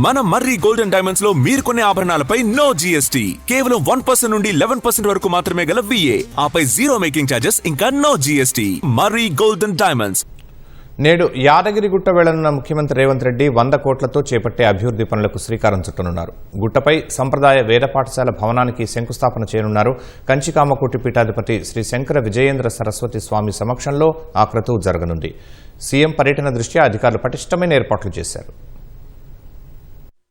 మన మర్రి golden diamonds లో మీరు కొనే ఆభరణాలపై నో జీఎస్టీ, కేవలం 1% నుండి 11% వరకు మాత్రమే గల VA, ఆపై జీరో మేకింగ్ ఛార్జెస్ ఇంకా నో జీఎస్టీ. మర్రి గోల్డెన్ డైమండ్స్. నేడు యాదగిరిగుట్ట వెళ్లనున్న ముఖ్యమంత్రి రేవంత్ రెడ్డి 100 కోట్లతో చేపట్టే అభివృద్ధి పనులకు శ్రీకారం చుట్టనున్నారు. గుట్టపై సంప్రదాయ వేద పాఠశాల భవనానికి శంకుస్థాపన చేయనున్నారు. కంచికామకోటి పీఠాధిపతి శ్రీ శంకర విజయేంద్ర సరస్వతి స్వామి సమక్షంలో ఆ క్రతువు జరగనుంది. సీఎం పర్యటన దృష్ట్యా అధికారులు పటిష్టమైన ఏర్పాట్లు చేశారు.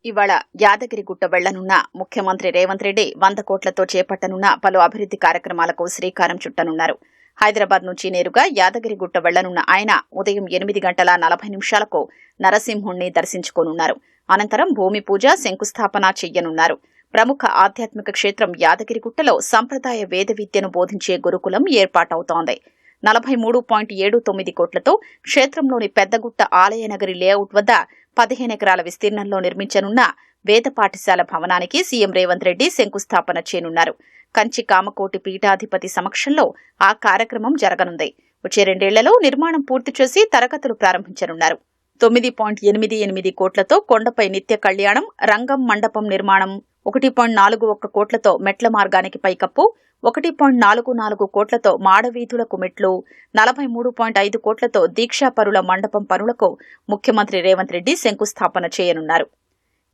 ఇవాళ యాదగిరిగుట్ట వెళ్లనున్న ముఖ్యమంత్రి రేవంత్ రెడ్డి 100 కోట్లతో చేపట్టనున్న పలు అభివృద్ధి కార్యక్రమాలకు శ్రీకారం చుట్టనున్నారు. హైదరాబాద్ నుంచి నేరుగా యాదగిరిగుట్ట వెళ్లనున్న ఆయన ఉదయం 8:40 నరసింహుణ్ణి దర్శించుకోనున్నారు. అనంతరం భూమి పూజ, శంకుస్థాపన చెయ్యనున్నారు. ప్రముఖ ఆధ్యాత్మిక క్షేత్రం యాదగిరిగుట్టలో సంప్రదాయ వేద విద్యను బోధించే గురుకులం ఏర్పాటవుతోంది. 43.79 కోట్లతో క్షేత్రంలోని పెద్దగుట్ట ఆలయనగరి లేఅవుట్ వద్ద 15 ఎకరాల విస్తీర్ణంలో నిర్మించనున్న వేద పాఠశాల భవనానికి సీఎం రేవంత్ రెడ్డి శంకుస్థాపన చేయనున్నారు. కంచి కామకోటి పీఠాధిపతి సమక్షంలో ఆ కార్యక్రమం జరగనుంది. వచ్చే 2 ఏళ్లలో నిర్మాణం పూర్తి చేసి తరగతులు ప్రారంభించనున్నారు. 9.88 కోట్లతో కొండపై నిత్య కళ్యాణం, రంగం మండపం నిర్మాణం, 1.41 కోట్లతో మెట్ల మార్గానికి పైకప్పు, 1.44 కోట్లతో మాడవీధులకు మెట్లు, 43.5 కోట్లతో దీక్షాపరుల మండపం పనులకు ముఖ్యమంత్రి రేవంత్ రెడ్డి శంకుస్థాపన చేయనున్నారు.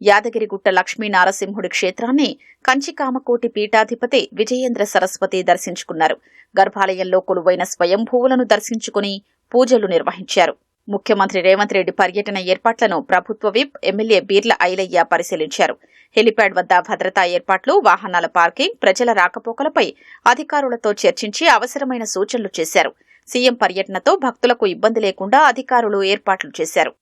యాదగిరిగుట్ట లక్ష్మీ నారసింహుడి క్షేత్రాన్ని కంచికామకోటి పీఠాధిపతి విజయేంద్ర సరస్వతి దర్శించుకున్నారు. గర్భాలయంలో కొలువైన స్వయంభూవులను దర్శించుకుని పూజలు నిర్వహించారు. ముఖ్యమంత్రి రేవంత్ రెడ్డి పర్యటన ఏర్పాట్లను ప్రభుత్వ విప్ ఎమ్మెల్యే బీర్ల ఐలయ్య పరిశీలించారు. హెలిప్యాడ్ వద్ద భద్రతా ఏర్పాట్లు, వాహనాల పార్కింగ్, ప్రజల రాకపోకలపై అధికారులతో చర్చించి అవసరమైన సూచనలు చేశారు. సీఎం పర్యటనతో భక్తులకు ఇబ్బంది లేకుండా అధికారులు ఏర్పాట్లు చేశారు.